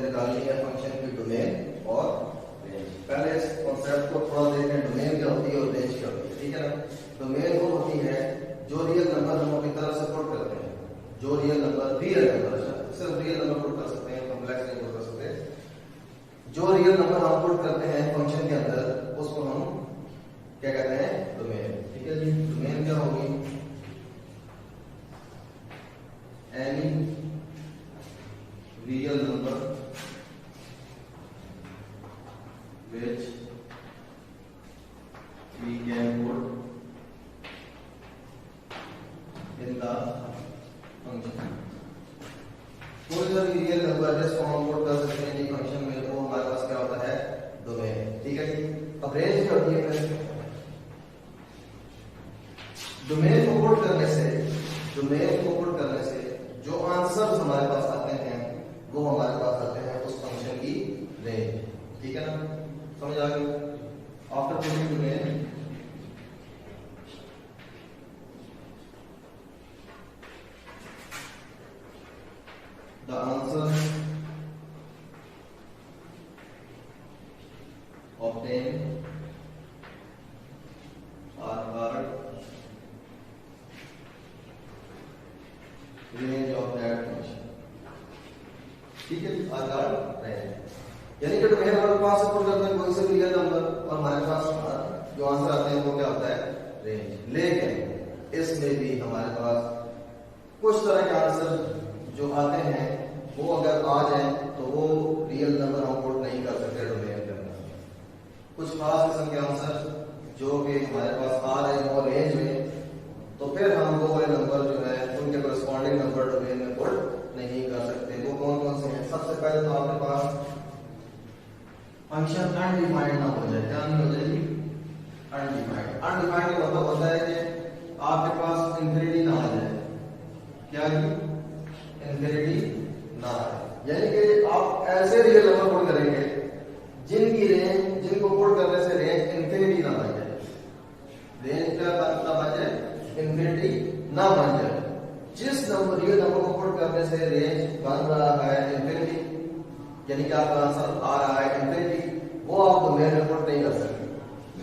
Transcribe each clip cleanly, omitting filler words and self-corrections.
निकालनी है फंक्शन की डोमेन और रेंज। पहले इस कॉन्सेप्ट को थोड़ा देखें, डोमेन क्या होती है और रेंज क्या होती है, ठीक है ना। डोमेन वो होती है जो रियल नंबर हम अपनी तरफ से पुट करते हैं, जो रियल नंबर सिर्फ रियल नंबर पुट कर सकते हैं, कॉम्प्लेक्स नहीं पुट कर सकते। जो रियल नंबर हम पुट करते हैं फंक्शन के अंदर उसको हम क्या कहते हैं, डोमेन, ठीक है जी। डोमेन क्या होगी, any real number which we can put in the function। कोई सा भी रियल नंबर जिसको हम पुट कर सकते हैं फंक्शन में, वो हमारे पास क्या होता है, डोमेन, ठीक है जी। अब रेंज क्या होती है, डोमेन को पुट करने से जो आंसर्स हमारे पास आते हैं वो हमारे पास आते हैं उस फंक्शन की रेंज, ठीक है ना, समझ आ गई। After putting domain the answer obtained are called range of that function, ठीक है, आकार रेंज। यानी कि डोमेन हमारे पास पुट करते हैं कोई से भी रियल नंबर और हमारे पास जो आंसर आते हैं वो क्या होता है, रेंज। लेकिन इसमें भी हमारे पास कुछ तरह के आंसर जो आते हैं वो अगर आ जाए तो वो रियल नंबर हम पुट नहीं कर सकते डोमेन के अंदर। कुछ खास किस्म के आंसर जो कि हमारे पास आ रहे हैं और रेंज में, तो फिर हम वो वाले नंबर जो है उनके कोरस्पॉन्डिंग नंबर डोमेन में पुट नहीं कर सकते। वो कौन कौन से हैं, सबसे पहले तो आपके पास फंक्शन अनडिफाइंड ना हो जाए, क्या नहीं हो जाएगी, अनडिफाइंड। अनडिफाइंड का मतलब होता है कि आपके पास इंफिनिटी ना आ जाए, क्या इंफिनिटी ना आए, यानी कि आप ऐसे रियल नंबर पुट करेंगे जिनको पुट करने से रेंज इंफिनिटी ना बन जाए, रेंज क्या ना बन जाए, इंफिनिटी ना बन जाए। जिस नंबर रियल नंबर को पुट करने से रेंज बन रहा है इंफिनिटी, यानी कि आपका आंसर आ रहा है इंफिनिटी, वो आप डोमेन में पुट नहीं कर सकते,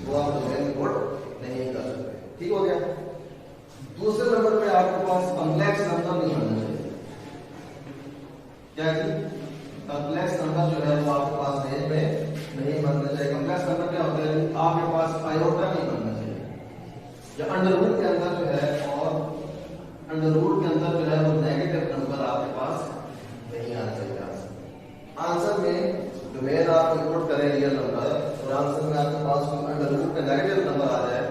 वो आप डोमेन में पुट नहीं कर सकते, ठीक हो गया। दूसरे नंबर पे आपके पास कॉम्प्लेक्स नंबर नहीं बनना चाहिए, क्या जी, कॉम्प्लेक्स नंबर जो है वो आपके पास रेंज में नहीं बनना चाहिए। कॉम्प्लेक्स नंबर क्या होता है, आपके पास आयोटा नहीं बनना चाहिए, या अंडर रूट के अंदर जो है, और अंडर रूट के अंदर जो है वो नेगेटिव नंबर आपके पास नहीं आना चाहिए। आंसर में डोमेन आप इनपुट करें रियल नंबर और आंसर में आपके पास अंडर रूट का नेगेटिव नंबर आ जाए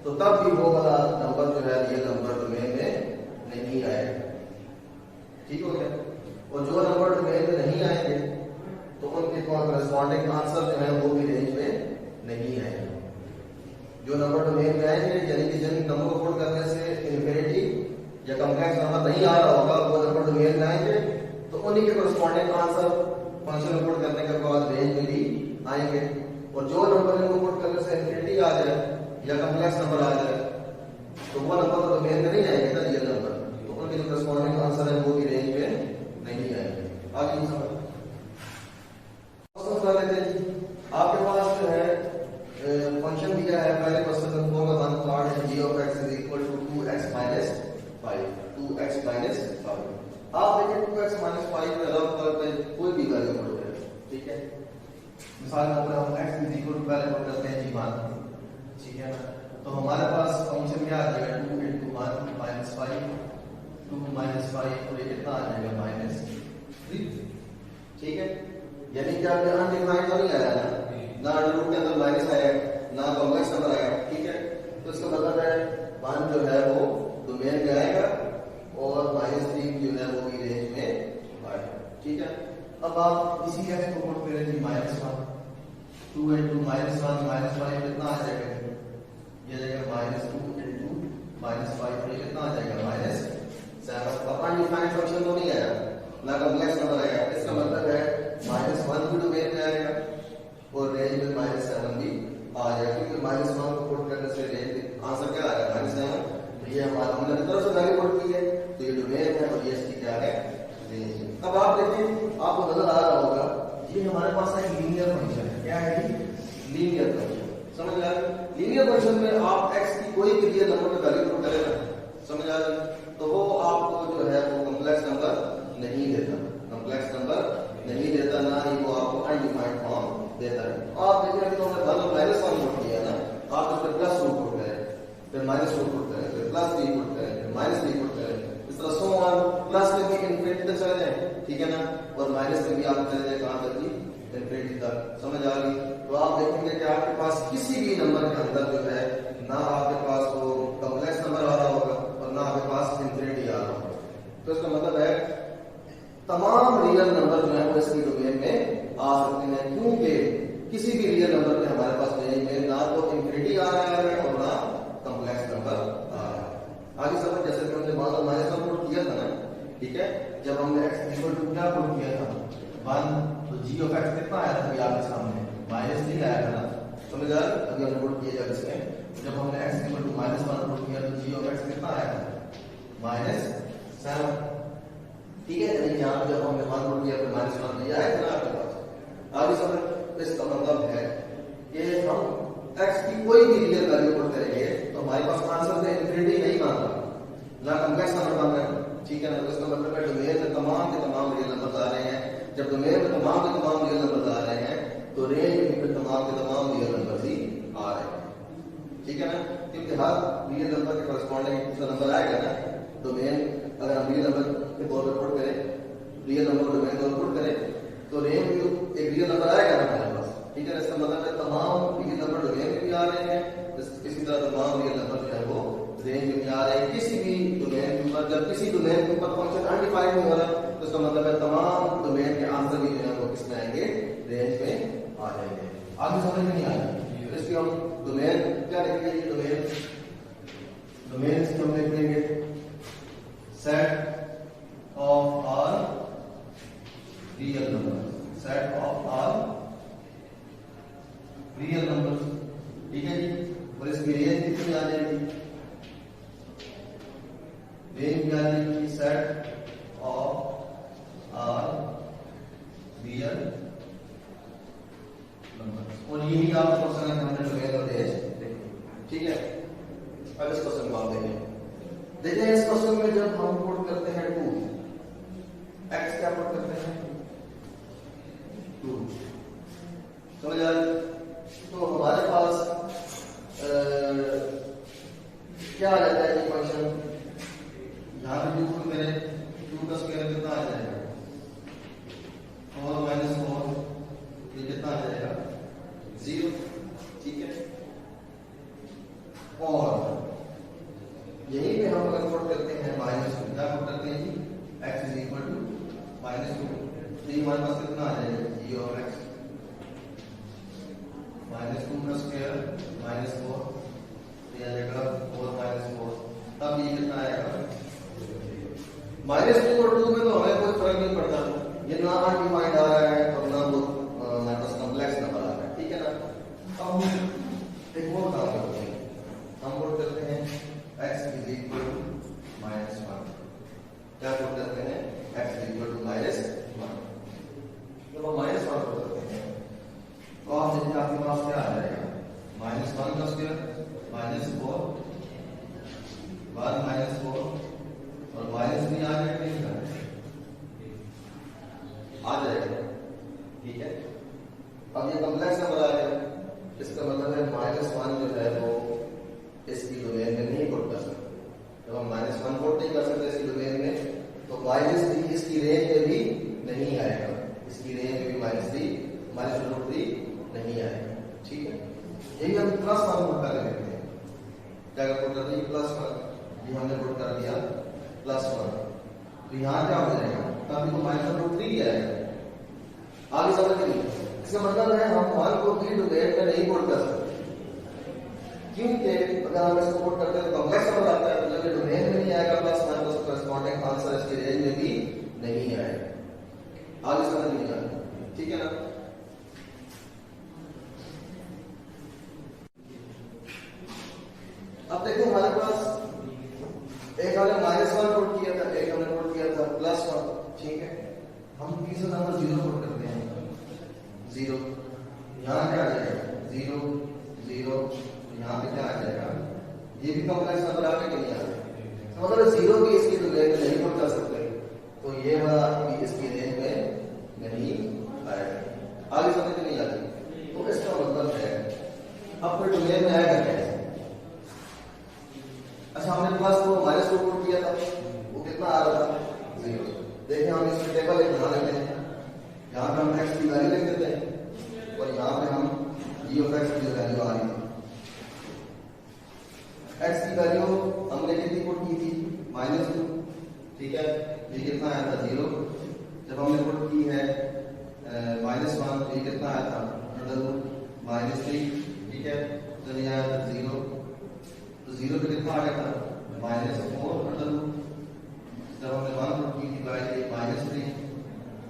तो तब भी वो वाला नंबर जो है रियल नंबर डोमेन में नहीं आएगा, ठीक हो गया। और जो नंबर डोमेन में नहीं आएंगे तो उनके कॉरस्पॉन्डिंग आंसर जो है वो भी रेंज में नहीं आएंगे। जो नंबर डोमेन में आएंगे, यानी कि जिन नंबर को पुट करने से इंफिनिटी या कॉम्प्लेक्स नंबर नहीं आ रहा होगा, वो नंबर डोमेन में आएंगे तो उन्हीं के कॉरस्पॉन्डिंग आंसर फंक्शन में पुट करने के बाद रेंज में भी आएंगे। और जो नंबर को पुट करने से इंफिनिटी आ जाए या कॉम्प्लेक्स नंबर आ जाए तो वो नंबर तो डोमेन में नहीं आएंगे ना, रियल नंबर, तो उनके जो कॉरस्पॉन्डिंग आंसर है वो भी रेंज में नहीं आएंगे। आगे समझ आपके पास जो है फंक्शन दिया है, पहले क्वेश्चन में 4 का 1 पार्ट है, g of x is equal to 2x minus 5, 2x minus 5। आप देखिए 2x minus 5 के अलावा कोई भी वैल्यू पुट करें, ठीक है। मिसाल के हम x is equal to पहले पुट करते हैं g मान, ठीक है ना, तो हमारे पास फंक्शन क्या आ जाएगा, 2 into 1 minus 5, 2 minus 5 और ये कितना आ जाएगा -3, ठीक है। यानी कि आपके अनडिफाइंड तो नहीं आया ना अंडर रूट के अंदर माइनस आया, ना कॉम्प्लेक्स नंबर आया, ठीक है। तो इसका मतलब है 1 जो है वो डोमेन में आएगा और -3 जो है वो भी रेंज में आएगा, ठीक है। अब आप इसी कैसे को पुट करें जी, -1, 2 into -1 -5 कितना आ जाएगा, ये जाएगा -2 into -5 और ये कितना आ जाएगा -7। अब अनडिफाइंड फंक्शन तो नहीं आया, ना कॉम्प्लेक्स नंबर आएगा, इसका मतलब है -1 भी डोमेन में आएगा और रेंज में -7 भी आ जाएगा, क्योंकि -1 को पुट करने से रेंज आंसर क्या आएगा -7। तो ये हमारा हमने तरफ से वैल्यू पुट की है तो ये डोमेन है और ये इसकी क्या है, रेंज। अब आप देखिए आपको नजर आ रहा होगा लीनियर फंक्शन में आप x की कोई भी रियल नंबर पे वैल्यू पुट करें ना, समझ आ रही, तो वो आपको जो है वो कॉम्प्लेक्स नंबर नहीं देता, कॉम्प्लेक्स नंबर नहीं देता, ना ही वो आपको अनडिफाइंड फॉर्म देता है। आप देखिए कि हमने 1 और -1 पुट किया ना, आप इस पे प्लस रूट पुट करें, फिर माइनस रूट पुट करें, फिर प्लस 3 पुट करें, फिर माइनस 3 पुट करें, इस तरह सो ऑन, प्लस में भी इनफिनिटी तक चले जाए, ठीक है ना, और माइनस में भी आप चले जाए कहां तक की, इनफिनिटी तक, समझ आ गई। तो आप देखेंगे कि आपके पास किसी भी नंबर के अंदर जो है ना आपके पास वो कॉम्प्लेक्स नंबर आ रहा होगा और ना आपके पास इनफिनिटी आ रहा होगा। तो इसका मतलब है तमाम रियल नंबर जो है वो इसकी डोमेन में आ सकते हैं, क्योंकि किसी भी रियल नंबर में हमारे पास में ना तो इनफिनिटी आ रहा है और ना कॉम्प्लेक्स नंबर आ रहा है। आगे समझ, जैसे कि हमने मान लो -1 पुट किया था ना, ठीक है, जब हमने x इक्वल टू क्या पुट किया था 1, तो g ऑफ x कितना आया था अभी आपके सामने, -3 आया था ना, समझ आ रहा, अभी हमने पुट किया जब इसमें, जब हमने x इक्वल टू -1 पुट किया तो g ऑफ x कितना आया था -7, ठीक है, यानी यहाँ पे जब हमने 1 पुट किया तो -1 नहीं आया था ना आपके पास। आगे समझ, इसका मतलब है कि हम x की कोई भी रियल वैल्यू पुट करेंगे तो हमारे पास आंसर में इनफिनिटी नहीं मान रहा, ना कॉम्प्लेक्स नंबर मान रहे हैं, ठीक है ना। तो इसका मतलब है डोमेन में तमाम के तमाम रियल नंबर आ रहे हैं, जब डोमेन में तमाम के तमाम रियल नंबर आ रहे हैं तो रेंज में तमाम के तमाम रियल नंबर ही आ रहे हैं, ठीक है ना, क्योंकि हर रियल नंबर के कॉरेस्पॉन्डिंग दूसरा नंबर आएगा ना। डोमेन अगर हम रियल नंबर के तौर पर पुट करें, रियल नंबर डोमेन के तौर पर पुट करें तो रेंज में एक रियल नंबर आएगा ना हमारे पास, ठीक है ना। इसका मतलब है तमाम रियल नंबर डोमेन में भी आ रहे हैं, इसी तरह तमाम रियल नंबर जो है वो रेंज में भी आ रहे हैं। किसी भी डोमेन के ऊपर, जब किसी डोमेन के ऊपर फंक्शन अनडिफाइंड नहीं हो रहा तो इसका मतलब है तमाम डोमेन के आंसर भी जो है वो किसमें आएंगे, रेंज में आ जाएंगे। आगे समझ में नहीं आएगी, तो इसलिए हम डोमेन क्या लिखेंगे, ये डोमेन से हम लिख देंगे set of all real number, set of all real number, ठीक है जी। और इसकी रेंज कितनी आ जाएगी, रेंज क्या आ जाएगी, set of all real number, और यही आप क्वेश्चन है हमने डोमेन और रेंज देखी, ठीक है। अब इस क्वेश्चन को आप देखें, देखिए इस क्वेश्चन में जब हम पुट करते हैं 2, x क्या पुट करते हैं 2, समझ आ रही, तो हमारे पास क्या आ जाता है ये फंक्शन, यहां पे 2 पुट करें, 2 का स्क्वायर कितना आ जाएगा 4 - 4, ये कितना आ जाएगा 0, ठीक है। और यही पे हम अगर पुट करते हैं -2, क्या पुट करते हैं जी, x इज इक्वल टू -2, तो ये हमारे पास कितना आ जाएगा g ऑफ x, -2 का स्क्वायर -4, ये आ जाएगा 4 - 4, तब ये कितना आएगा -2 और 2 में तो हमें कोई फर्क नहीं पड़ता, ये ना अनडिफाइंड आ रहा है और ना वो हमारे पास कॉम्प्लेक्स नंबर आ रहा है, ठीक है ना। अब एक और काम करते हैं, हम पुट करते हैं x इज इक्वल टू -1, क्या पुट करते हैं x इज इक्वल टू -1, जब हम -1 पुट करते हैं तो आप देखिए आपके पास क्या आ जाएगा, -1 का स्क्वायर -4, बाद -4 और -3 आ जाएगा, नहीं आ जाएगा, ठीक है। अब ये कॉम्प्लेक्स नंबर आ गया, इसका मतलब है -1 जो है वो इसकी डोमेन में नहीं पुट कर सकते, जब हम -1 पुट नहीं कर सकते इसकी डोमेन में तो -3 इसकी रेंज में भी नहीं आएगा, इसकी रेंज में भी -3 नहीं आएगा, ठीक है। यही हम +1 पुट कर लेते हैं, क्या पुट कर दिया +1, ये हमने पुट कर दिया +1, तो यहाँ क्या हो जाएगा, तभी तो -√3 आएगा। आगे समझ लीजिए, इसका मतलब है हम 1 को भी डोमेन में नहीं पुट कर सकते, क्योंकि अगर हम इसको पुट करते हैं तो कॉम्प्लेक्स नंबर आता है, तो जब डोमेन में नहीं आएगा +1 तो कॉरेस्पॉन्डिंग आंसर इसकी रेंज में भी नहीं आएगा। आगे समझ लीजिए, ठीक है ना। अब देखिए हमारे पास एक हमने -1 पुट किया था, एक हमने पुट किया था +1, ठीक है। हम तीसरा नंबर 0 पुट करते हैं, 0, यहाँ क्या आ जाएगा 0 0, यहाँ पे क्या आ जाएगा, ये भी कॉम्प्लेक्स नंबर आ गया कि नहीं आ गया। तो मतलब जीरो भी इसकी तो रेंज में नहीं पुट कर सकते, तो ये वाला भी इसकी रेंज में नहीं आएगा। आगे समझ में नहीं आती। तो इसका मतलब है अब फिर डोमेन में आएगा कैसे। अच्छा हमने प्लस को माइनस को पुट किया था, वो कितना आ रहा था, 0। देखिए हम इसमें टेबल एक बना लेते हैं, यहाँ पे हम x की वैल्यू लिख देते हैं और यहाँ पे हम g ऑफ x की जो वैल्यू आ रही थी, x की वैल्यू हमने कितनी पुट की थी, -2, ठीक है। ये कितना आया था, 0। जब हमने पुट की है -1, ये कितना आया था, -3, ठीक है। तो ये आया था 0, तो 0 पे कितना आ गया था, -4। जब हमने 1 पुट की थी -3,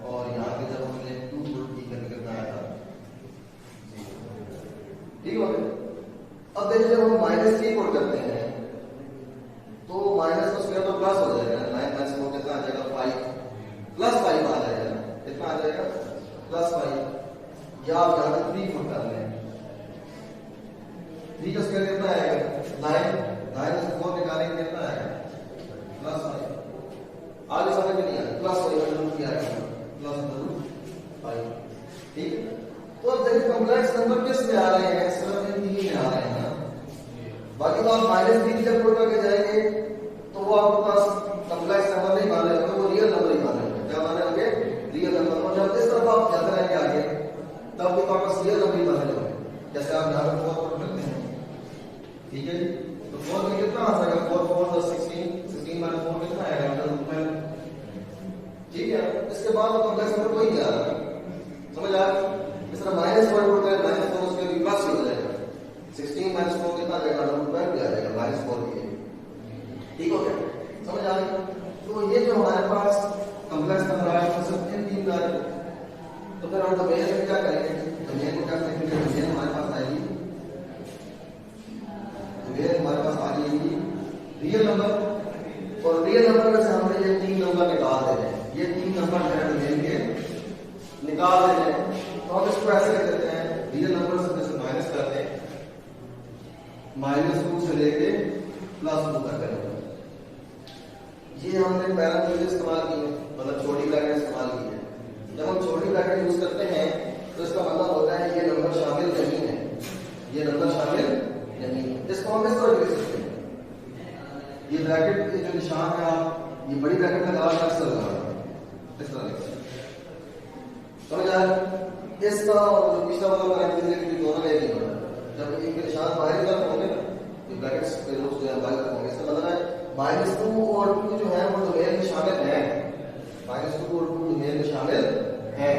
और यहाँ पे जब हमने 2 पुट की करके कितना आया था, 0। ठीक है। अब देखिए जब हम -3 पुट करते हैं तो माइनस का स्क्वायर तो प्लस हो जाएगा, 9 4 कितना आ जाएगा, 5, +5 आ जाएगा। कितना आ जाएगा, +5। या आप यहाँ पे 3 पुट कर लें, 3 का स्क्वायर कितना आएगा, 9 से 4 निकालेंगे कितना आएगा, +5। आगे समझ में नहीं आया, +5 किया आएगा, +5, ठीक है। तो अब देखिए कॉम्प्लेक्स नंबर किस में आ रहे हैं, सिर्फ इन 3 में आ रहे हैं ना। बाकी तो आप -3 जब पुट करके जाएंगे तो वो आपके पास कॉम्प्लेक्स नंबर नहीं मान रहे होंगे, वो रियल नंबर ही मान रहे होंगे। क्या मान रहे होंगे, रियल नंबर। और जब इस तरफ आप जाते रहेंगे आगे तब भी आपके पास रियल नंबर ही मान रहे होंगे। जैसे आप यहाँ पे 4 पुट करते हैं, ठीक है। तो 4 में कितना आ जाएगा, 4 4 10 16 -4 कितना आएगा, ठीक है। इसके बाद तो कॉम्प्लेक्स नंबर कोई नहीं आ रहा, समझ आ रहा। इस तरह -1 पुट करें, -4 उसके भी प्लस ही हो जाएगा, 16 -4 कितना आ जाएगा, √12 भी आ जाएगा, -4 भी। ठीक हो गया, समझ आ गई। तो ये जो हमारे पास कॉम्प्लेक्स नंबर आया है सिर्फ इन 3 का है। तो फिर हम डोमेन में क्या करेंगे, डोमेन को क्या करेंगे, डोमेन हमारे पास आएगी, डोमेन हमारे पास आ जाएगी रियल नंबर। और रियल नंबर में से हमने ये 3 नंबर निकाल देने हैं, ये 3 नंबर है डोमेन के निकाल देने हैं। तो हम इसको ऐसे लिख देते हैं, रियल नंबर से माइनस करते हैं, -2 से लेके +2 तक करेंगे। ये हमने पैरेंथेसिस इस्तेमाल की है, मतलब छोटी ब्रैकेट इस्तेमाल की है। जब हम छोटी ब्रैकेट यूज करते हैं तो इसका मतलब होता है ये नंबर शामिल नहीं है, ये नंबर शामिल नहीं है। इसको हम इस तरह लिख सकते हैं, ये ब्रैकेट जो निशान है आप ये बड़ी ब्रैकेट में लगा सकते हैं, इस तरह लिख सकते हैं, समझ आ रहा। इसका और जो पिछला वाला पैरेंथेसिस दोनों में एक ही होगा। जब एक निशान बाहर की तरफ होंगे ना, तो ब्रैकेट्स के रूप जो है बाहर तरफ होंगे, इसका मतलब है -2 और 2 जो है वो डोमेन में शामिल है, -2 और 2 डोमेन में शामिल है।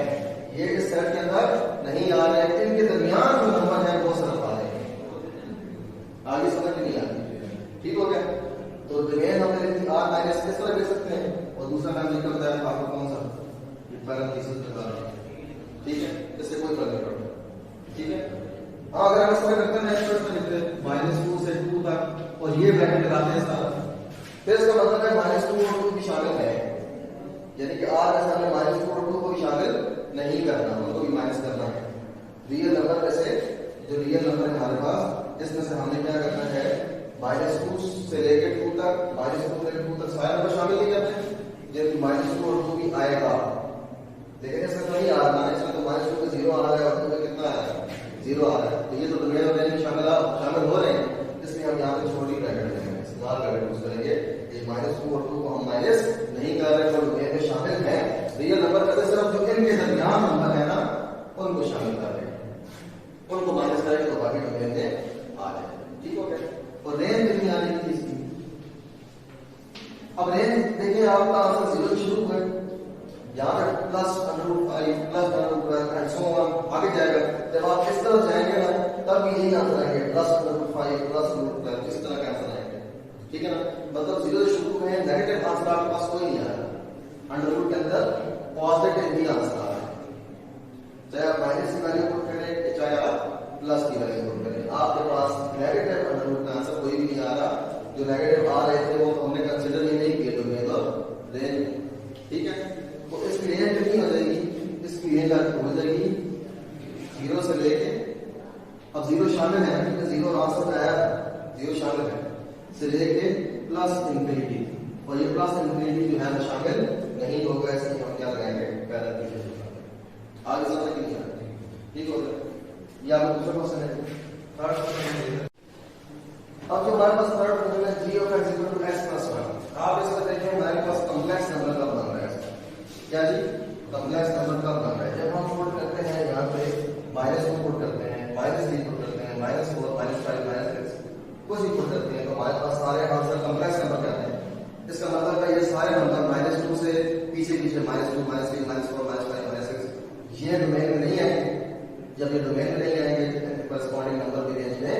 ये इस सेट के अंदर नहीं आ रहे हैं, इनके दरमियान जो नंबर है वो सिर्फ आ रहे हैं। आगे समझ नहीं आती, ठीक हो गया। तो डोमेन हमने लिखी R- इस तरह लिख सकते हैं, और दूसरा नाम लिखा होता है आपको कौन सा, ये पैरेंथेसिस लगा रहे हैं, ठीक है। इससे कोई फर्क नहीं पड़ता, ठीक है। अगर हम इसमें करते हैं नेक्स्ट में लिखते हैं -2 से 2 तक, और ये ब्रैकेट लगाते हैं सारा, फिर इसका मतलब है -2 और 2 भी शामिल है, यानी कि R में हमने -2 और 2 को भी शामिल नहीं करना, उनको भी माइनस करना है। रियल नंबर में से जो रियल नंबर है हमारे पास, इसमें से हमने क्या करना है, -2 से लेकर 2 तक, -2 से लेकर 2 तक सारे नंबर शामिल नहीं करते हैं, जब -2 और 2 भी आएगा। लेकिन इसमें तो नहीं आ रहा है, इसमें तो -2 पे 0 आ रहा है और 2 पे कितना आ रहा है, 0 आ रहा है। तो ये तो डोमेन में शामिल हो रहे हैं, इसलिए हम यहाँ पे छोटी ब्रैकेट लेंगे, स्मॉल ब्रैकेट यूज करेंगे। ये -2 और 2 को हम माइनस नहीं कर रहे, तो डोमेन में शामिल है। रियल नंबर का सिर्फ जो इनके दरमियान नंबर है ना, उनको शामिल कर रहे हैं, उनको माइनस करेंगे तो बाकी डोमेन में आ जाए, ठीक हो गया। और रेंज कितनी आने की इसकी, अब रेंज देखिए आपका आंसर 0 से शुरू हुआ, यहाँ पे +√5 +√12 एंड सो ऑन आगे जाएगा। जब आप इस तरफ जाएंगे ना तब भी यही आंसर आएंगे, +√5 +√12, इस तरह का आंसर आएंगे, ठीक है ना। मतलब 0 से शुरू में नेगेटिव आंसर आपके पास कोई नहीं आ रहा, अंडररूट के अंदर पॉजिटिव ही आंसर आ रहा है। चाहे आप माइनस की वैल्यू पुट करें चाहे आप प्लस की वैल्यू पुट करें, आपके पास नेगेटिव अंडररूट का आंसर कोई भी नहीं आ रहा। जो नेगेटिव आ रहे थे वो तो हमने कंसिडर ही नहीं किए डोमेन और रेंज, ठीक है। तो इसकी रेंज कितनी हो जाएगी, इसकी रेंज आपकी हो जाएगी 0 से लेके, अब 0 शामिल है क्योंकि 0 आंसर में आया से लेके प्लस इंफिनिटी, और ये प्लस इंफिनिटी जो है ना शामिल नहीं होगा, इसलिए हम क्या लगाएंगे पैरेंथेसिस। आगे समझ नहीं आ रहा, ठीक हो गया। ये आपका दूसरा क्वेश्चन है। थर्ड क्वेश्चन, अब जो हमारे पास थर्ड क्वेश्चन है g of x equal to x plus 1, आप इसमें देखें हमारे पास कॉम्प्लेक्स नंबर कब बन रहा है, क्या जी कॉम्प्लेक्स नंबर कब बन रहा है, जब हम पुट करते हैं यहाँ पे -2 पुट करते हैं, -3 पुट करते हैं, -4 -5 -6 कुछ भी पुट करते हैं, तो हमारे पास सारे आंसर कॉम्प्लेक्स नंबर कहते हैं। इसका मतलब है ये सारे नंबर -2 से पीछे -2 -3 -4 -5 -6 ये डोमेन में नहीं आएंगे। जब ये डोमेन में नहीं आएंगे तो कॉरेस्पॉन्डिंग नंबर भी रेंज में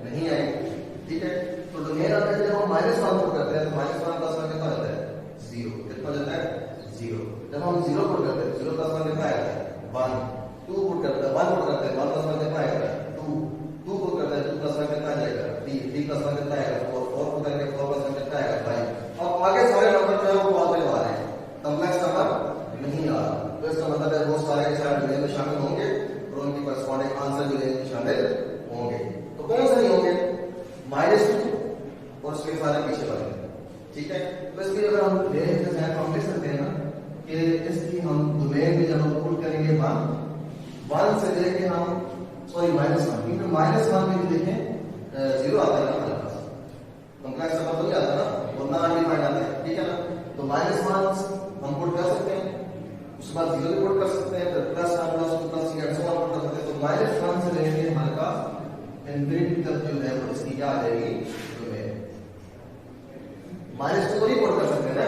नहीं आएंगे, ठीक है। तो डोमेन आता है जब हम -1 पुट करते हैं तो -1 + 1 कितना होता है 0, कितना होता है 0। जब हम 0 पुट करते हैं 0 + 1 कितना आएगा 1, 2 पुट करते हैं 1 पुट करते हैं 1 + 1 कितना आएगा 2, 2 पुट करते हैं 2 + 1 कितना आ जाएगा 3, 3 + 1 कितना आएगा 4, 4 पुट करेंगे 4 + 1 कितना आएगा 5। और आगे सारे नंबर जो है वो पॉजिटिव आ रहे हैं, कॉम्प्लेक्स नंबर नहीं आ रहा, तो इसका मतलब है वो सारे के सारे डोमेन में शामिल होंगे और उनकी कॉरेस्पॉन्डिंग आंसर भी रेंज में शामिल होंगे। तो कौन से नहीं होंगे, -2 और उसके सारे पीछे वाले, ठीक है। तो इसकी अगर हम रेंज के साथ हम लिख सकते हैं ना कि इसकी हम डोमेन में जब हम पुट करेंगे 1 से लेके हम सॉरी -1, क्योंकि -1 में भी देखें 0 आता है ना हमारे पास, कॉम्प्लेक्स नंबर तो नहीं आता ना, वरना अनडिफाइंड आता है, ठीक है ना। तो -1 हम पुट कर सकते हैं, उसके बाद 0 भी पुट कर सकते हैं, फिर +1 +2 +3 ऐसे पुट कर सकते हैं। तो -1 से लेके हमारे पास इंफिनिटी तक जो है वो इसकी क्या आ जाएगी डोमेन। -2 तो नहीं पुट कर सकते ना,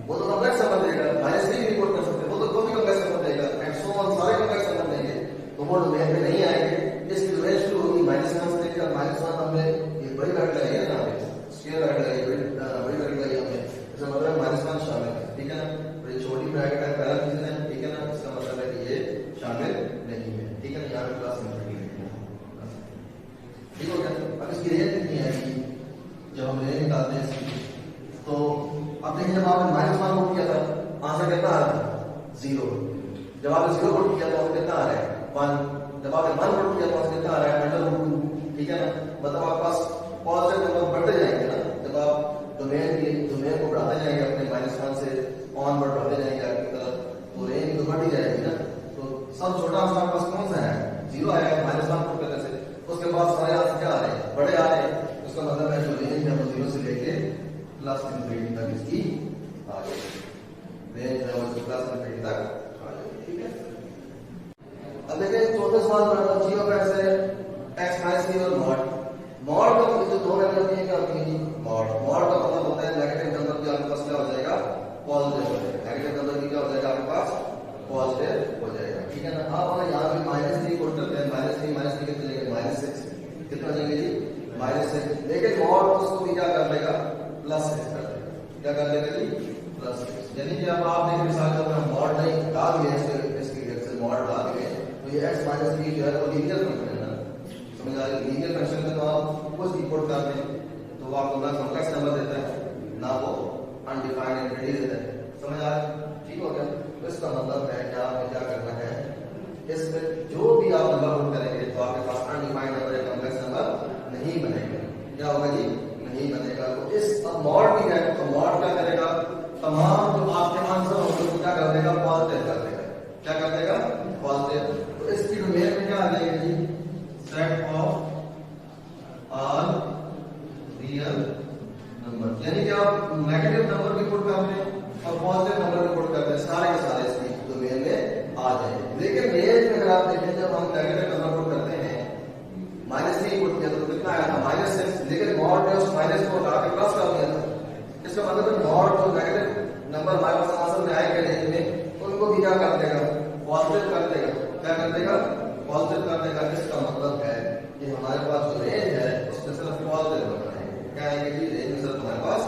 वो तो कॉम्प्लेक्स नंबर देगा, -3 भी पुट कर सकते हैं, वो तो कोई भी कॉम्प्लेक्स नंबर देगा, एंड सो ऑन सारे कॉम्प्लेक्स नंबर देंगे, तो वो डोमेन में नहीं आएंगे। इसकी डोमेन शुरू होगी -1 से लेकर -1 हमने ये बड़ी वैल्यू लगाई है ना, स्केयर वैल्यू लगाई, बड़ी वैल्यू लगाई हमने, इसका मतलब -1 शामिल है, ठीक है ना। तो ये छोटी ब्रैकेट है पहला चीज है, ठीक है ना, इसका मतलब है कि ये शामिल नहीं है, ठीक है ना, यहाँ पे प्लस इंफिनिटी ठीक हो गया। अब इसकी रेंज कितनी आएगी जब हम रेंज निकालते हैं इसकी, तो अब देखिए जब आपने -1 पुट किया था आंसर कितना आ रहा है 0, जब आपने 0 पुट किया तो कितना आ रहा है 1, जब आपने 1 पुट किया तो कितना आ रहा है √2, ठीक है ना। मतलब आपके पास पॉजिटिव नंबर बढ़ते जाएंगे ना, जब आप डोमेन को बढ़ाते जाएंगे अपने -1 से ऑनवर्ड बढ़ते जाएंगे आपकी तरफ, तो रेंज तो बढ़ ही जाएगी ना। तो सब छोटा आंसर आपके पास कौन सा है 0 आएगा -1 पुट करने से, उसके बाद सारे आंसर क्या आ रहे हैं बड़े आ रहे हैं, उसका मतलब है जो रेंज है वो 0 से लेके प्लस इंफिनिटी तक इसकी आ जाएगी, रेंज है वो प्लस इंफिनिटी तक आ जाएगी, ठीक है। अब देखिए चौथे सवाल में g of x है x - 3 और मॉड का जो दो वैल्यू होती है क्या होती है मॉड का मतलब होता है नेगेटिव नंबर भी आपके पास क्या हो जाएगा पॉजिटिव हो जाएगा, नेगेटिव नंबर भी क्या हो जाएगा आपके पास पॉजिटिव हो जाएगा, ठीक है ना। आप अगर यहाँ पे -3 पुट करते हैं -3 कितने चलेंगे -6, कितना चलेंगे जी -6, लेकिन मॉड उसको भी क्या कर लेगा +6 कर देगा, क्या कर लेगा जी +6, यानी कि अब आप देख मिसाल के तौर मॉड नहीं डाल दिया इसकी जगह से मॉड डाल दिए तो ये x - 3 जो है वो लीनियर फंक्शन है ना, समझ आ रही है। लीनियर फंक्शन में तो आप कुछ इनपुट करते हैं तो वो आपको ना कॉम्प्लेक्स नंबर देता है ना वो अनडिफाइंड इंटिटी देता है, समझ आ रहा है, ठीक हो गया। तो इसका मतलब है कि आपने क्या करना है, इसमें जो भी आप नंबर पुट करेंगे तो आपके पास अनडिफाइंड नंबर या कॉम्प्लेक्स नंबर नहीं बनेगा, क्या होगा जी नहीं बनेगा। तो इस मॉड भी है तो मॉड क्या करेगा, तमाम जो आपके आंसर होंगे वो क्या कर देगा पॉजिटिव कर देगा, क्या कर देगा पॉजिटिव। तो इसकी डोमेन में क्या आ जाएगा जी set of all real number, यानी कि आप नेगेटिव नंबर भी पुट करते हैं और पॉजिटिव नंबर भी पुट करते हैं, सारे के सारे इसकी डोमेन में आ जाएंगे। लेकिन रेंज में अगर आप देखें जब हम नेगेटिव नंबर पुट करते हैं -3 पुट किया तो कितना आया था -6, लेकिन मॉड ने उस माइनस को हटा के प्लस कर दिया था, इसका मतलब है मॉड जो नेगेटिव नंबर हमारे पास आंसर में आएंगे रेंज में उनको भी क्या कर देगा पॉजिटिव कर देगा, क्या कर देगा पॉजिटिव कर देगा। इसका मतलब है कि हमारे पास जो रेंज है उसमें सिर्फ पॉजिटिव नंबर आएंगे, क्या आएंगे जी रेंज में सिर्फ हमारे पास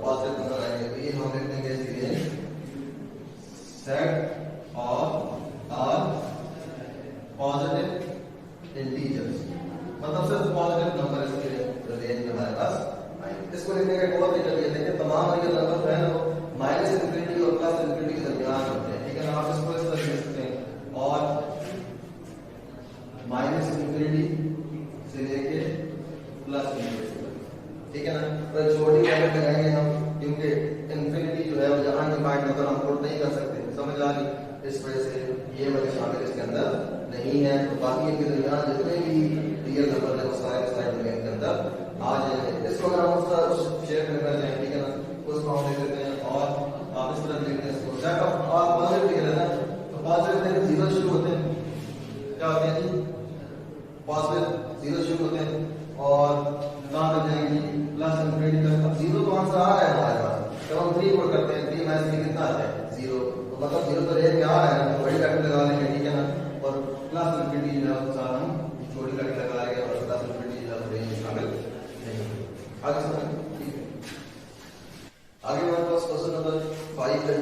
पॉजिटिव नंबर आएंगे। तो ये हम लिख देंगे इसकी range set of all positive integers, मतलब सिर्फ पॉजिटिव नंबर इसके रेंज में हमारे पास आएंगे। इसको लिखने का बहुत तरीका है, देखिए तमाम रियल नंबर जो है ना -इंफिनिटी और +इंफिनिटी के दरमियान होते हैं, ठीक है ना। आप इसको इस तरह लिख सकते हैं और -इंफिनिटी से लेके +इंफिनिटी, ठीक है ना। तो छोटी वैल्यू लगाएंगे हम, क्योंकि इन्फिनिटी जो है वो अनडिफाइंड नंबर हम पुट नहीं कर सकते, समझ आ रही, इस वजह से ये वाले शामिल इसके अंदर नहीं है। तो बाकी इनके दरमियान जितने भी रियल नंबर है वो सारे के अंदर आ जाएंगे। इसको अगर हम उसका शेयर करना चाहें, ठीक है ना, उसको हम लिख देते हैं और आप इस तरह लिखते हैं इसको, जब आप पॉजिटिव लिख रहे हैं तो पॉजिटिव में जीरो शुरू होते हैं, क्या होते हैं जी, पॉजिटिव जीरो शुरू होते हैं और कहां तक जाएंगे प्लस इनफिनिटी तक। अब जीरो तो आंसर आ रहा है हमारे पास, जब हम 3 पुट करते हैं 3 माइनस 3 कितना आता है 0, तो मतलब 0 तो रेंज में आ रहा है, तो बड़ी फैक्टर लगा लेंगे, ठीक है ना, और प्लस इनफिनिटी जो है उसके साथ हम छोटी फैक्टर लगा लेंगे और प्लस इनफिनिटी जो है रेंज शामिल नहीं। आगे समझ, ठीक है। आगे हमारे पास क्वेश्चन नंबर 5 है,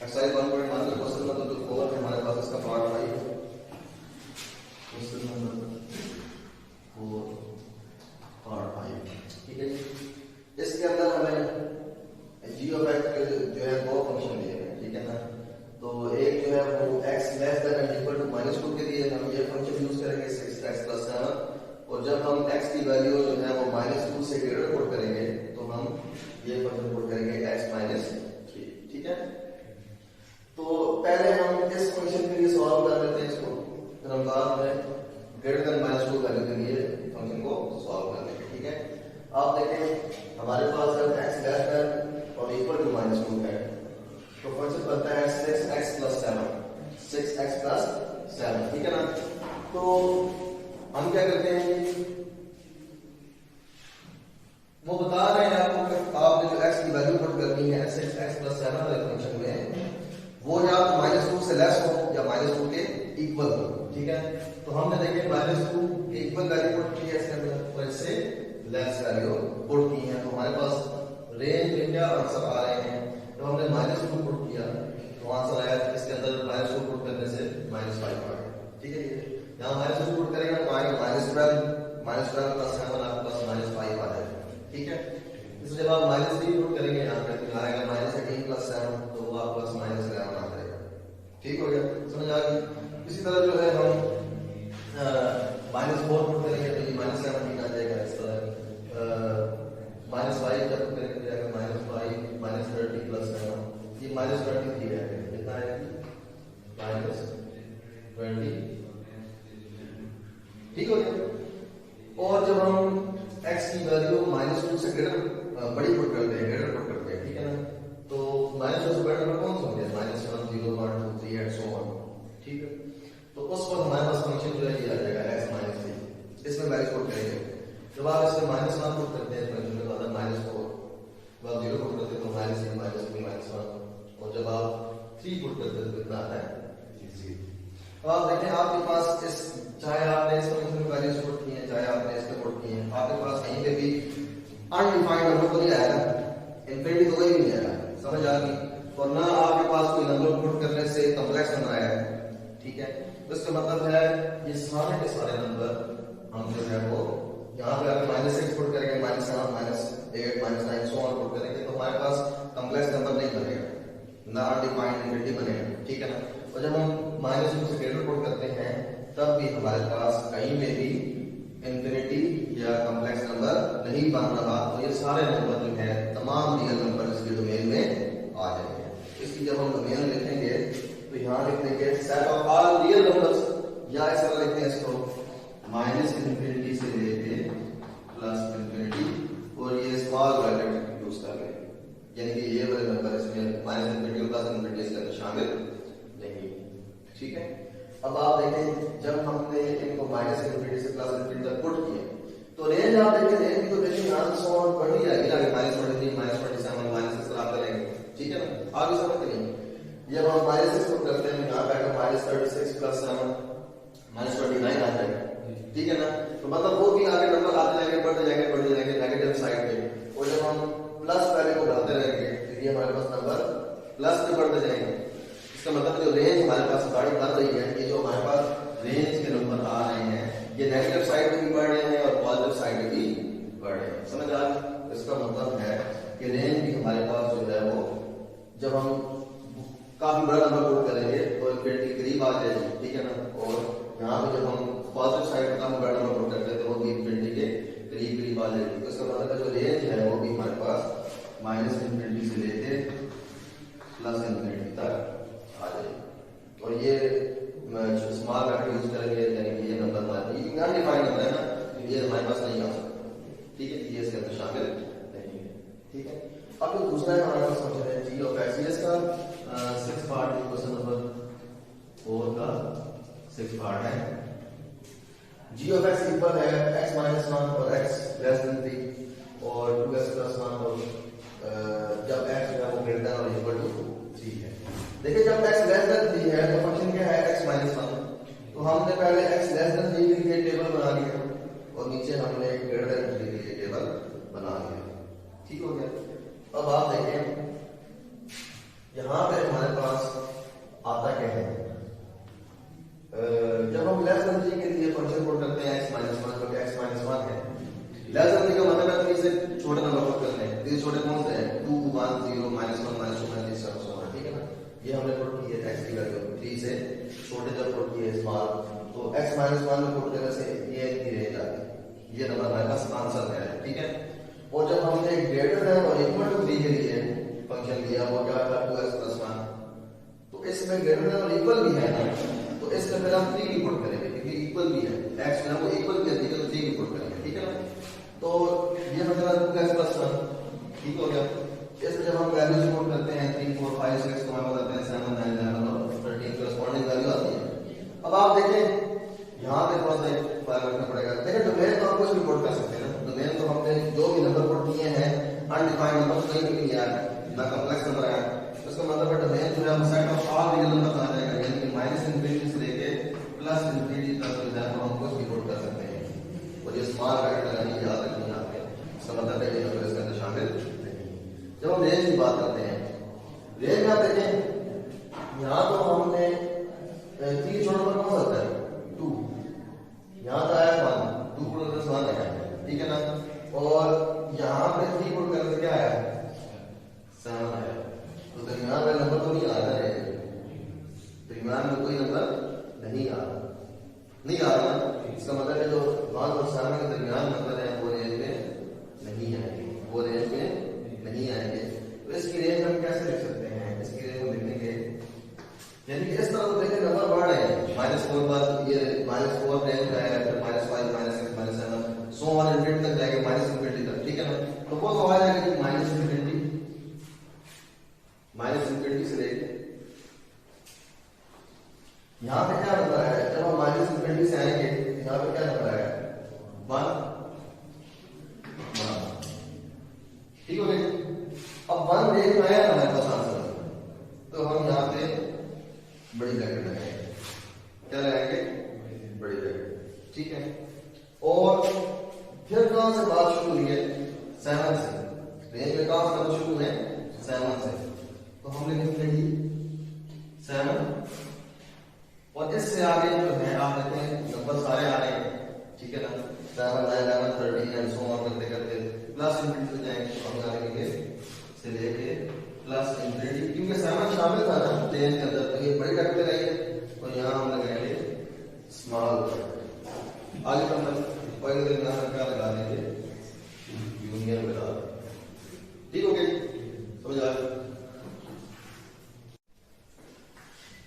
एक्सरसाइज 1.1 का क्वेश्चन नंबर 4 है हमारे पास, इसका पार्ट 5 है, क्वेश्चन नंबर 4 पार्ट 5, ठीक है। इसके अंदर हमें g ऑफ x के जो है दो फंक्शन दिए हैं, ठीक है ना। तो एक जो है वो x लेस देन और इक्वल टू -2 के लिए हम ये फंक्शन यूज करेंगे 6x + 7, और जब हम x की वैल्यू जो है वो -2 से ग्रेटर पुट करेंगे तो हम ये फंक्शन पुट करेंगे x - 3, ठीक है। तो पहले हम इस फंक्शन के लिए सॉल्व कर लेते हैं इसको, फिर हम बाद में ग्रेटर देन -2 वैल्यू के लिए फंक्शन को सॉल्व कर लेंगे, ठीक है। आप देखें हमारे पास जब x लेस देन और इक्वल टू -2 है तो फंक्शन बनता है 6x + 7, 6x + 7, ठीक है ना। तो हम क्या करते हैं, वो बता रहे हैं आपको कि आपने जो x की वैल्यू पुट करनी है 6x + 7 वाले फंक्शन में, वो या तो -2 से लेस हो या -2 के इक्वल हो, ठीक है। तो हमने देखे -2 के इक्वल वैल्यू पुट की है इसके अंदर और इससे लेस वैल्यू पुट की है, तो हमारे पास रेंज में क्या आंसर आ रहे हैं। तो हमने -2 पुट किया तो आंसर आया इसके अंदर -2 पुट करने से -5 आ गया, ठीक है। यहाँ -2 पुट करेंगे तो आएगा -12 + 7 आपके पास -5 आ जाएगा, ठीक है। इस जब आप -3 पुट करेंगे यहाँ पे तो आएगा -18 + 7, तो वो आपके पास -11 आ जाएगा, ठीक हो गया, समझ आ गई। इसी तरह जो है हम -4 पुट करेंगे तो ये -17 आ जाएगा, इस तरह -5 जब पुट करेंगे तो जाएगा -5 -30 + 7, ये -23 है, कितना है -20, ठीक हो गया। और जब हम x की वैल्यू -2 से ग्रेटर बड़ी पुट करते हैं, ग्रेटर पुट करते हैं, ठीक है ना, तो -2 से बड़ा नंबर कौन सा होंगे, -1 0 1 2 3 एंड सो ऑन, ठीक है। तो उस पर हमारे पास फंक्शन जो है ये आ जाएगा x - 3, इसमें वैल्यू पुट करेंगे। जब आप इसमें -1 पुट करते हैं फंक्शन में तो आता है -4, जब आप 0 पुट करते हैं तो -3 -3 -1, और जब आप 3 पुट करते हैं तो कितना आता है 0। तो आप देखें आपके पास इस, चाहे आपने इस फंक्शन में वैल्यूज पुट की हैं चाहे आपने इसमें पुट की हैं, आपके पास कहीं पे भी अनडिफाइंड नंबर तो नहीं आएगा, इनफिनिटी तो कोई भी नहीं आएगा, समझ आ गई। और ना आपके पास कोई नंबर पुट करने से कॉम्प्लेक्स नंबर आया है, ठीक है। तो इसका मतलब है ये सारे के सारे नंबर हम जो है वो यहाँ पे अगर -6 पुट करेंगे -7 -8 -9 सो ऑन पुट करेंगे तो हमारे पास कॉम्प्लेक्स नंबर नहीं बनेगा, ना अनडिफाइंड इनफिनिटी बनेगा, ठीक है ना। और जब हम -2 से ग्रेटर पुट करते हैं तब भी हमारे पास कहीं में भी इनफिनिटी या कॉम्प्लेक्स नंबर नहीं बन रहा, तो ये सारे नंबर जो है तमाम रियल नंबर इसके डोमेन में आ जाएंगे। इसकी जब हम डोमेन लिखेंगे तो यहाँ लिख देंगे set of all real numbers, या इस तरह लिखते हैं इसको -इनफिनिटी से लेके +इनफिनिटी, और ये स्मॉल ब्रैकेट यूज कर लेंगे, यानी कि ये वाले नंबर इसमें -इनफिनिटी और +इनफिनिटी इसके अंदर शामिल नहीं, ठीक है। अब आप देखें जब हमने इनको -इनफिनिटी से +इनफिनिटी तक पुट किए तो रेंज आप देखें, रेंज तो देखिए यहाँ से सो ऑन बढ़ ही जाएगी ना, -23 -27 -6 आप करेंगे, ठीक है ना, आगे समझते नहीं। जब हम -6 पुट करते हैं यहाँ पे आएगा -36 + 7 -29 आ जाएगा, ठीक है ना। तो मतलब वो भी आगे नंबर आते जाएंगे, बढ़ते जाएंगे नेगेटिव साइड पे, और जब हम प्लस वैल्यू को बढ़ाते रहेंगे तो ये हमारे पास नंबर प्लस में बढ़ते जाएंगे। इसका मतलब जो रेंज हमारे पास गाड़ी बढ़ रही है, ये जो हमारे पास रेंज के नंबर आ रहे हैं ये नेगेटिव साइड में भी बढ़ रहे हैं और पॉजिटिव साइड में भी बढ़ रहे हैं, समझ आ रही। इसका मतलब है कि रेंज भी हमारे पास जो है वो जब हम काफी बड़ा नंबर पुट करेंगे तो इनफिनिटी के करीब आ जाएगी, ठीक है ना। और यहाँ पे जब हम पॉजिटिव साइड में काफी बड़ा नंबर पुट करते हैं तो वो भी इनफिनिटी के करीब नहीं आ सकता, ठीक है, ये इसके अंदर शामिल नहीं है, ठीक है। अब जो दूसरा है हमारे पास समझ रहे हैं जी ऑफ एक्स, इसका 6 पार्ट क्वेश्चन नंबर 4 का 6 पार्ट है। जी ऑफ एक्स इक्वल है x माइनस 1 और x लेस देन 3 और 2x प्लस 1 और जब x जो है वो ग्रेटर और इक्वल टू 3 है। देखिए जब x लेस देन 3 है तो फंक्शन क्या है x माइनस 1, तो हमने पहले x लेस देन 3 के लिए टेबल बना लिया और नीचे हमने ग्रेटर देन 3 के लिए टेबल बना लिया, ठीक हो गया। अब आप देखें यहां पे हमारे पास आता क्या है, जब हम लेस देन 3 के लिए फंक्शन पुट करते हैं x माइनस 1 क्योंकि x माइनस 1 है, लेस देन 3 का मतलब है 3 से छोटे नंबर पुट करते हैं, 3 छोटे कौन से हैं 2 1 0 माइनस 1 माइनस 2 माइनस 3 सब ठीक है ना, ये हमने पुट की है x की वैल्यू 3 से छोटे जब पुट किए स्मॉल, तो x माइनस 1 में पुट करने से ये रेंज आ गई, ये नंबर हमारे पास आंसर है, ठीक है। और जब हमने ग्रेटर देन और इक्वल टू 3 के लिए फंक्शन लिया वो क्या था 2x प्लस 1, तो इसमें ग्रेटर देन और इक्वल भी है ना, तो इसमें फिर हम 3 की पुट करेंगे क्योंकि इक्वल भी है, x जो है वो इक्वल भी है तो 3 की पुट करेंगे, ठीक है ना। तो ये मतलब 2x प्लस 1 ठीक हो गया। इसमें जब हम वैल्यूज पुट करते हैं 3 4 5 6 तो हमें बताते हैं 7 9 11 और 13 करस्पॉन्डिंग वैल्यू आती है। अब आप देखें यहाँ पे थोड़ा सा ख्याल रखना पड़ेगा, देखिए डोमेन तो आप कुछ भी पुट कर सकते हैं ना, डोमेन तो हमने जो भी नंबर पुट किए हैं अनडिफाइंड नंबर कहीं भी नहीं आया ना कॉम्प्लेक्स नंबर आया, उसका मतलब है डोमेन जो है वो set of all real number आ जाएगा, यानी कि माइनस इंफिनिटी से लेके प्लस इंफिनिटी तक जो है हम कुछ भी पुट कर सकते हैं। और ये स्मॉल ब्रैकेट लगानी याद रखनी है आपने, इसका मतलब है ये नंबर इसके अंदर शामिल नहीं। जब हम रेंज की बात करते हैं, रेंज में आप देखें यहाँ तो हमने 3 छोटा नंबर कौन होता है 2, यहाँ तो आया 1, 2 पुट करने से 1 आया, ठीक है ना, और यहाँ पे 3 पुट करने से क्या आया 7 आया, तो दरमियान वाला नंबर तो नहीं आ रहा है, दरमियान में कोई नंबर नहीं आ रहा, इसका मतलब है जो 1 और 7 के दरमियान नंबर है वो रेंज में नहीं आएंगे, वो रेंज में नहीं आएंगे। तो इसकी रेंज हम कैसे लिख सकते हैं, इसकी रेंज हम लिखेंगे यानी कि इस तरह तो देखिए नंबर बढ़ रहे हैं, -4 पर ये -4 रेंज का है, फिर -5 -6 -7 सो ऑन इनफिनिटी तक जाएगा -इनफिनिटी तक, ठीक है ना। तो वो तो आ जाएगा कि -इनफिनिटी से लेके यहाँ पे क्या नंबर है, जब हम -इनफिनिटी से आएंगे यहाँ पे क्या नंबर आएगा 1, ठीक हो गया। अब 1 रेंज में आया हमारे पास आंसर, तो हम यहाँ पे बड़ी ब्रैकेट लगाएंगे, क्या लगाएंगे बड़ी ब्रैकेट, ठीक है। और फिर कहां से बात शुरू हुई है 7 से, रेंज में कहां से बात शुरू है 7 से, तो हम लिखेंगे 7 और इससे आगे जो है आप देखते हैं नंबर सारे आ रहे हैं, ठीक है ना, 7 9 11 13 एंड सो ऑन करते करते प्लस इंफिनिटी तक जाएंगे, तो हम यहाँ लिखेंगे से लेके प्लस इंफिनिटी, क्योंकि 7 शामिल था ना रेंज के अंदर, तो ये बड़ी ब्रैकेट लगाएंगे और यहाँ हम लगाएंगे स्मॉल, आगे तो हम पहले दिन यहाँ क्या लगा देंगे यूनियन लगा देंगे, ठीक हो गया, समझ आ गया।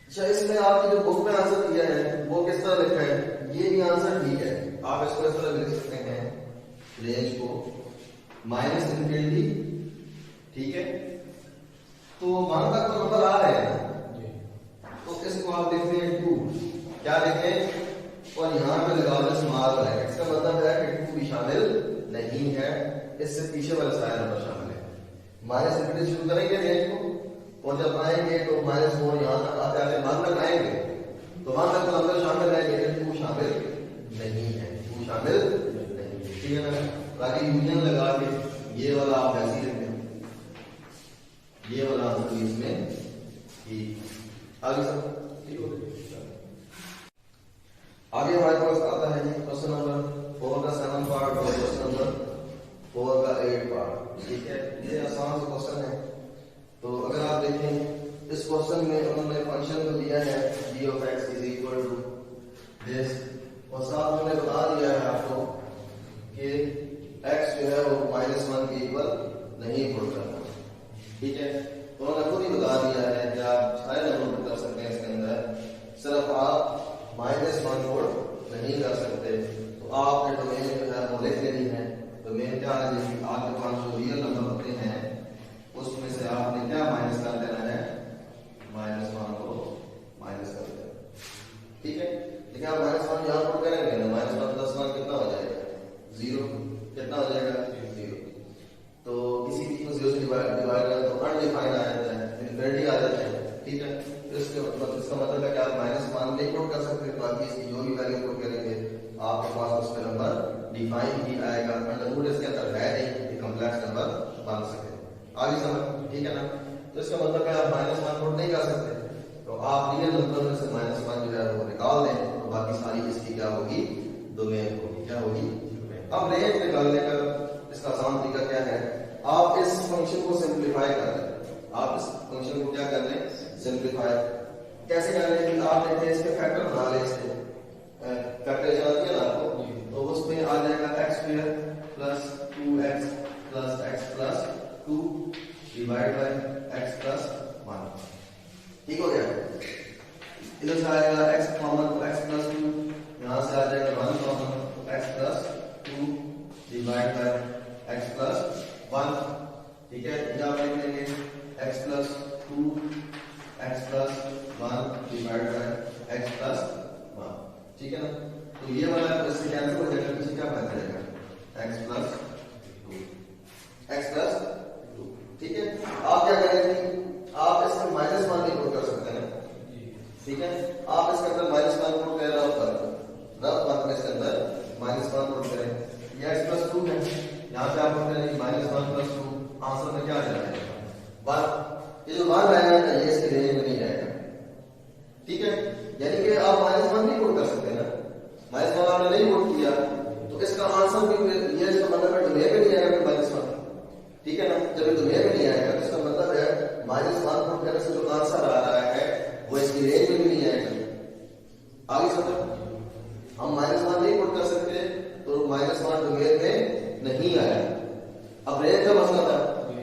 अच्छा इसमें आपकी जो बुक में आंसर दिया है वो किस तरह लिखा है, ये भी आंसर ठीक है, आप इसको इस तरह लिख सकते हैं रेंज को -इनफिनिटी, ठीक है, तो 1 तक तो नंबर आ रहे हैं, तो इसको आप देखते हैं 2, क्या देखें और यहाँ पे लगा दो स्मॉल ब्रैकेट, इसका मतलब है कि 2 भी शामिल नहीं है, इससे पीछे वाला सारा नंबर शामिल है। -इनफिनिटी शुरू करेंगे रेंज को और जब आएंगे तो -4 यहाँ तक आते आते 1 तक आएंगे, तो 1 तक तो नंबर शामिल है लेकिन 2 शामिल नहीं है, 2 शामिल नहीं है, ठीक है ना। ताकि यूनियन लगा के ये वाला आप ऐसे ही लिखते हैं, ये वाला आंसर इसमें ठीक आगे सब ठीक हो गया। आगे हमारे पास आता है क्वेश्चन नंबर 4 का 7 पार्ट और क्वेश्चन नंबर 4 का 8 पार्ट, ठीक है, ये आसान सा क्वेश्चन है। तो अगर आप देखें इस क्वेश्चन में उन्होंने फंक्शन को दिया है g of x is equal to this और साथ उन्होंने बता दिया है आपको कि x जो है वो -1 के इक्वल नहीं पुट करना, ठीक है, तो उन्होंने खुद ही बता दिया है कि आप सारे नंबर पुट कर सकते हैं इसके अंदर, सिर्फ आप -1 पुट नहीं कर सकते, तो आपके डोमेन जो है वो नॉलेज लेनी है तो मेन क्या है, जैसे आपके पास जो रियल नंबर होते हैं उसमें से आपने क्या माइनस कर देना है, -1 को माइनस कर देना। ठीक है, लेकिन आप -1 यहाँ पर करेंगे ना, -1 + 1 कितना हो जाएगा, 0। कितना हो जाएगा, 0। तो किसी चीज को 0 से डिवाइड करें तो अनडिफाइंड आ जाता है, इनफिनिटी आ जाता है। ठीक है, तो इसका मतलब है कि आप -1 नहीं पुट कर सकते, बाकी इसकी जो भी वैल्यू पुट करेंगे आपके पास उसका नंबर डिफाइन ही आएगा। अंडरवुड इसके अंदर है नहीं कि कॉम्प्लेक्स नंबर बन सके। आगे समझ, ठीक है ना। तो इसका मतलब है आप -1 पुट नहीं कर सकते, तो आप रियल नंबर में से -1 जो है वो निकाल दें, तो बाकी सारी इसकी क्या होगी, डोमेन होगी। क्या होगी, अब रेंज निकालने का इसका आसान तरीका क्या है, आप इस फंक्शन को सिंप्लीफाई कर लें। आप इस फंक्शन को क्या कर लें, सिंप्लीफाई। कैसे कर लें, आप लेते हैं इसके फैक्टर बना लें, इसके फैक्टराइजेशन आती है ना आपको, तो उसमें आ जाएगा x² + 2x + x + 2 divide by x + 1। ठीक हो गया। इधर से आएगा x कॉमन तो x + 2, यहां से आ जाएगा 1 कॉमन तो x + 2 डिवाइड बाय x + 1। ठीक है, या आप लिख लेंगे x + 2 x + 1 divide by x + 1। ठीक है ना, तो ये वाला इससे कैंसिल हो जाएगा, पीछे क्या बच जाएगा, x + 2 x + 2। ठीक है, आप क्या करेंगे, आप इसमें -1 नहीं पुट कर सकते ना। ठीक है, आप इसके अंदर -1 पुट करें, रफ वर्क में इसके अंदर -1 पुट करें, ये x + 2 है, यहाँ पे आप पुट करेंगे -1 + 2, आंसर में क्या आ जाएगा, 1। ये जो 1 आएगा ये इसके रेंज में नहीं आएगा। ठीक है, यानी कि आप -1 नहीं पुट कर सकते ना, -1 आपने नहीं पुट किया तो इसका आंसर भी ये इसका मतलब है डोमेन में नहीं आएगा -1। ठीक है ना, जब डोमेन में नहीं आएगा तो इसका मतलब है -1 पुट करने से जो आंसर आ रहा है वो इसकी रेंज में भी नहीं आएगा। आगे समझो, हम -1 नहीं पुट कर सकते तो -1 डोमेन में नहीं आया। अब रेंज का मसला था,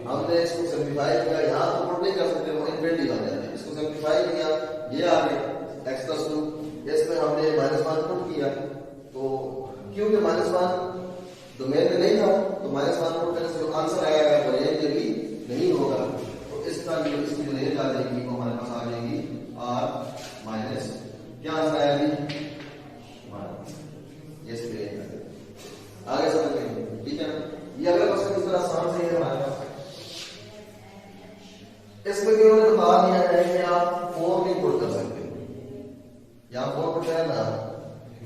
हमने इसको सिंप्लीफाई किया, यहाँ तो पुट नहीं कर सकते, वो इनफिनिटी बन जाती है। इसको सिंप्लीफाई किया, ये आ गया x + 2, इसमें हमने -1 पुट किया, तो क्योंकि -1 डोमेन में नहीं था तो -1 पुट करने से जो आंसर आएगा वो रेंज में भी नहीं होगा, तो इसका इसकी जो रेंज आ जाएगी वो हमारे पास आ जाएगी r - क्या आंसर आएगी, यस रेंज। आगे समझेंगे। ठीक है ना, ये अगला क्वेश्चन इस तरह आसान से है हमारे पास। इसमें भी उन्होंने बता दिया है कि आप 4 नहीं पुट कर सकते, यहाँ 4 पुट करें ना,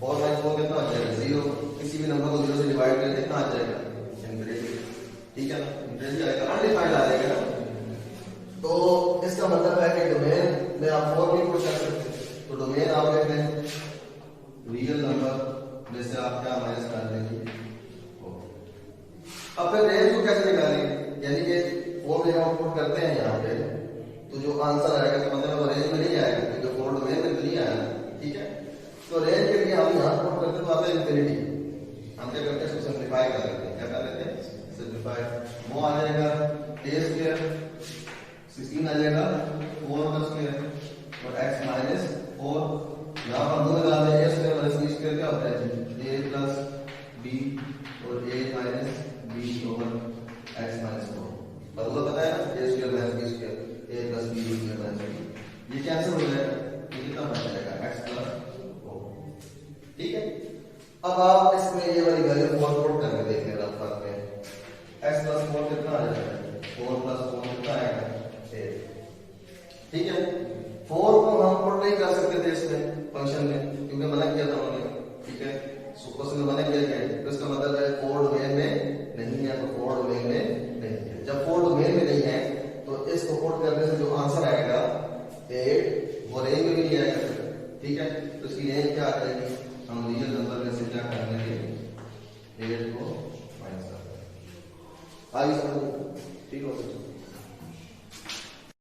4 - 4 कितना आ जाएगा, 0। किसी भी नंबर को 0 से डिवाइड करें कितना आ जाएगा, इनफिनिटी। ठीक है ना, इनफिनिटी आएगा, अनडिफाइंड आ जाएगा ना। तो इसका मतलब है कि डोमेन में आप 4 नहीं पुट कर सकते, तो डोमेन आप लिख लें, रियल नंबर में से आप क्या माइनस कर देंगे। अब फिर रेंज को कैसे निकालेंगे, यानी कि 4 जब हम पुट करते हैं यहाँ पे तो जो आंसर आएगा तो मतलब वो रेंज में नहीं आएगा, क्योंकि 4 डोमेन में नहीं आया। ठीक है, तो रेंज के लिए हम यहाँ पुट करते हैं तो आता है इनफिनिटी। हम क्या करते हैं, इसको सिंप्लीफाई कर लेते हैं। क्या कर लेते हैं, सिंप्लीफाई। वो आ जाएगा a² 16 आ जाएगा 4 का स्क्वायर और x - 4, यहाँ पर 2 लगा दें, a² - b² क्या होता है, a + b और a - b over x - 4। बदला पता है ना, a² - b² a + b - c, ये कैंसिल हो जाएगा, ये कितना बच जाएगा, x + 4। ठीक है, अब आप इसमें ये वाली वैल्यू 4 पुट करके देखें रफ वर्क में, x + 4 कितना आ जाएगा, 4 + 4 कितना आएगा, 8। ठीक है, 4 को हम पुट नहीं कर सकते थे इसमें फंक्शन में, क्योंकि मना किया था उन्होंने। ठीक है, सुपर से मना किया गया है, तो इसका मतलब है 4 डोमेन में नहीं है, तो 4 डोमेन में नहीं है। जब 4 डोमेन में नहीं है तो इसको पुट करने से जो आंसर आएगा 8, वो रेंज में भी नहीं आएगा। ठीक है, तो इसकी रेंज क्या आ जाएगी, हम रियल नंबर में से क्या कर लेंगे, 8 को माइनस कर देंगे। आगे समझो। ठीक हो,